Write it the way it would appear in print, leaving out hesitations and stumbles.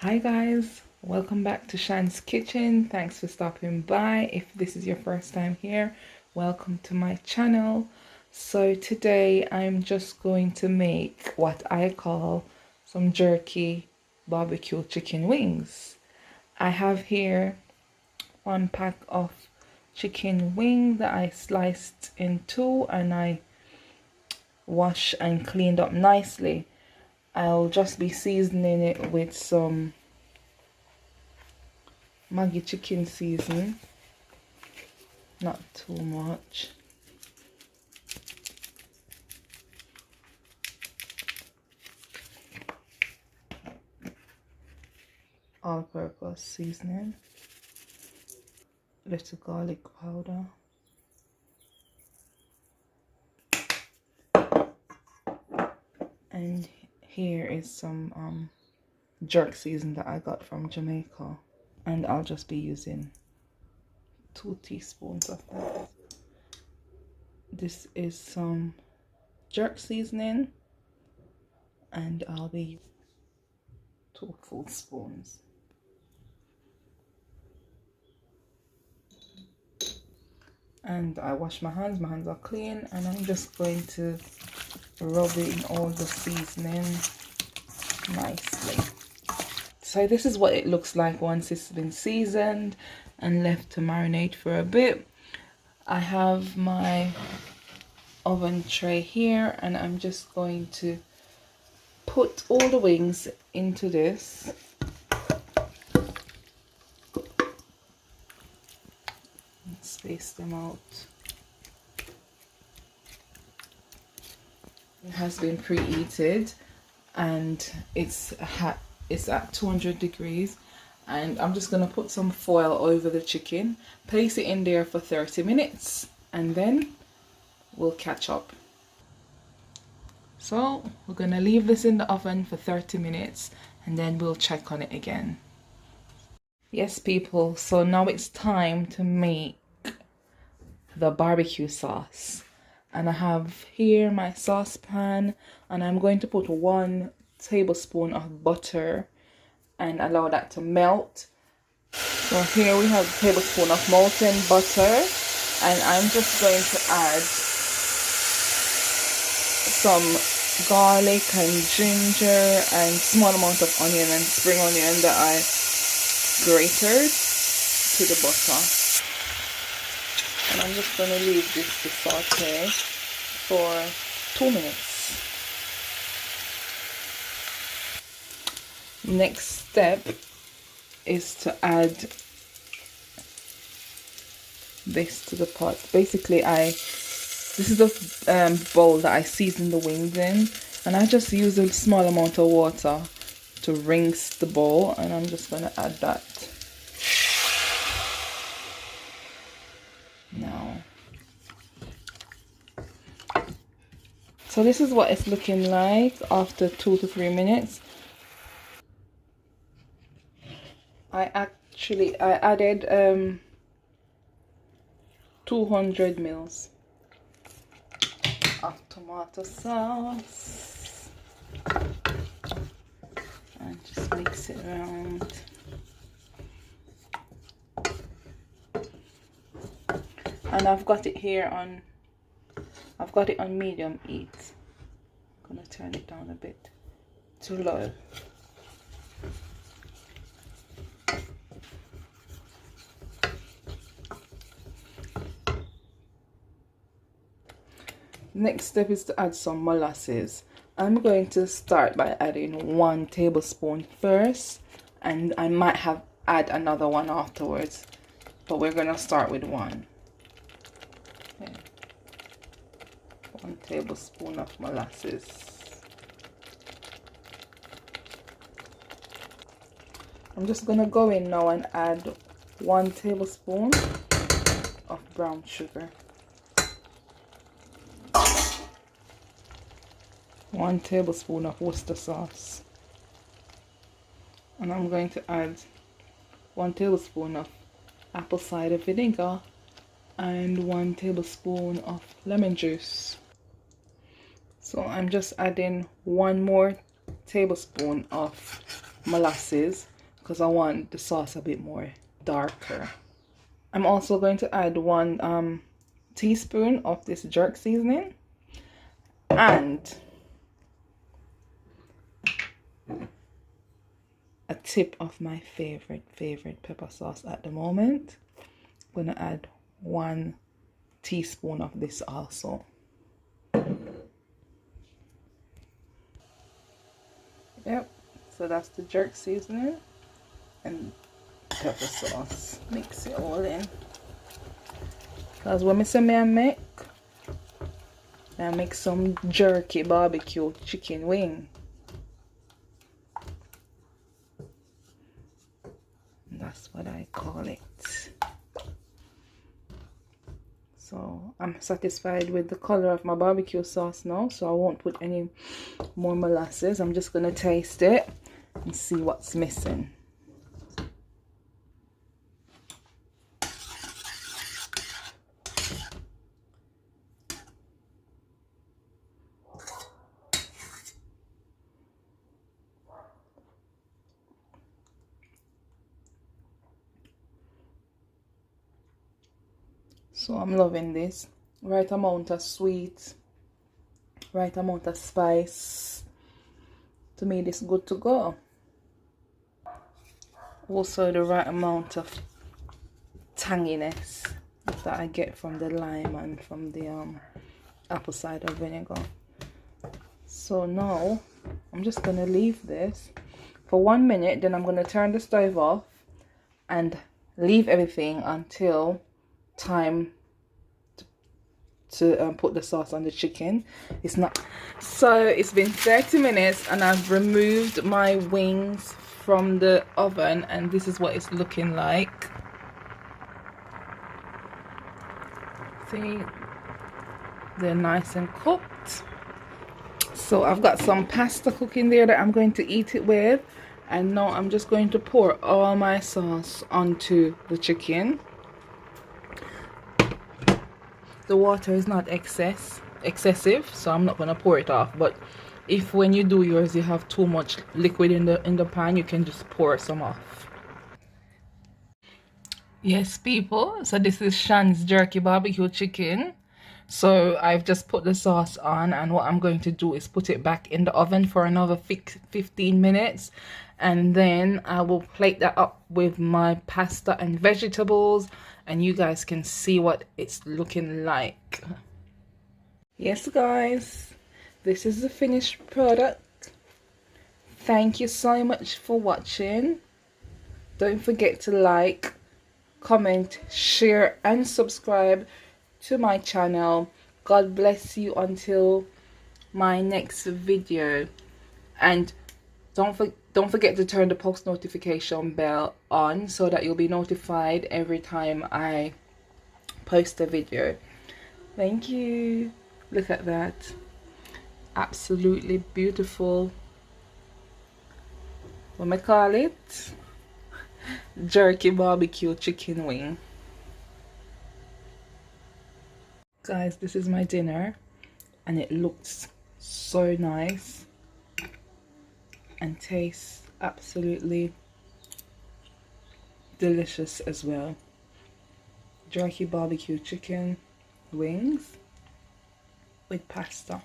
Hi guys, welcome back to Shan's Kitchen. Thanks for stopping by. If this is your first time here, welcome to my channel. So today I'm just going to make what I call some jerky barbecue chicken wings. I have here 1 pack of chicken wing that I sliced in two and I washed and cleaned up nicely. I'll just be seasoning it with some Maggi chicken season, not too much. All-purpose seasoning, little garlic powder, and here is some jerk season that I got from Jamaica, and I'll just be using 2 teaspoons of that. This is some jerk seasoning, and I'll be 2 full spoons. And I wash my hands are clean, and I'm just going to rub in all the seasoning nicely. So this is what it looks like once it's been seasoned and left to marinate for a bit. I have my oven tray here, and I'm just going to put all the wings into this. Space them out. It has been preheated and it's at 200 degrees, and I'm just going to put some foil over the chicken, place it in there for 30 minutes, and then we'll catch up. So we're going to leave this in the oven for 30 minutes and then we'll check on it again. Yes people, so now it's time to make the barbecue sauce, and I have here my saucepan, and I'm going to put 1 tablespoon of butter and allow that to melt. So here we have a tablespoon of molten butter, and I'm just going to add some garlic and ginger and small amount of onion and spring onion that I grated to the butter. And I'm just going to leave this to saute for 2 minutes. Next step is to add this to the pot. Basically, this is the bowl that I seasoned the wings in, and I just use a small amount of water to rinse the bowl, and I'm just going to add that now. So this is what it's looking like after 2 to 3 minutes. I added 200 mils of tomato sauce and just mix it around. And I've got it here on medium heat. I'm gonna turn it down a bit to low. Next step is to add some molasses. I'm going to start by adding 1 tablespoon first, and I might add another one afterwards, but we're gonna start with 1. Okay. 1 tablespoon of molasses. I'm just gonna go in now and add 1 tablespoon of brown sugar, 1 tablespoon of Worcester sauce, and I'm going to add 1 tablespoon of apple cider vinegar and 1 tablespoon of lemon juice. So I'm just adding 1 more tablespoon of molasses, because I want the sauce a bit more darker. I'm also going to add 1 teaspoon of this jerk seasoning and a tip of my favorite pepper sauce at the moment. I'm going to add 1 teaspoon of this also. Yep, so that's the jerk seasoning and pepper sauce. Mix it all in. Because when I say I make some jerky barbecue chicken wing. That's what I call it. So I'm satisfied with the color of my barbecue sauce now, so I won't put any more molasses. I'm just gonna taste it and see what's missing. So I'm loving this. Right amount of sweet, right amount of spice. To me, this good to go. Also the right amount of tanginess that I get from the lime and from the apple cider vinegar. So now I'm just gonna leave this for 1 minute, then I'm gonna turn the stove off and leave everything until time to put the sauce on the chicken. It's been 30 minutes and I've removed my wings from the oven, and this is what it's looking like. See, they're nice and cooked. So I've got some pasta cooking there that I'm going to eat it with, and now I'm just going to pour all my sauce onto the chicken. The water is not excessive, so I'm not going to pour it off, but if when you do yours you have too much liquid in the pan, you can just pour some off. Yes, people, so this is Shan's jerky barbecue chicken. So I've just put the sauce on, and what I'm going to do is put it back in the oven for another 15 minutes, and then I will plate that up with my pasta and vegetables, and you guys can see what it's looking like. Yes guys, this is the finished product. Thank you so much for watching. Don't forget to like, comment, share and subscribe to my channel. God bless you until my next video, and don't forget to turn the post notification bell on so that you'll be notified every time I post a video. Thank you. Look at that, absolutely beautiful. What I call it? Jerky barbecue chicken wing. Guys, this is my dinner and it looks so nice and tastes absolutely delicious as well. Jerky barbecue chicken wings with pasta.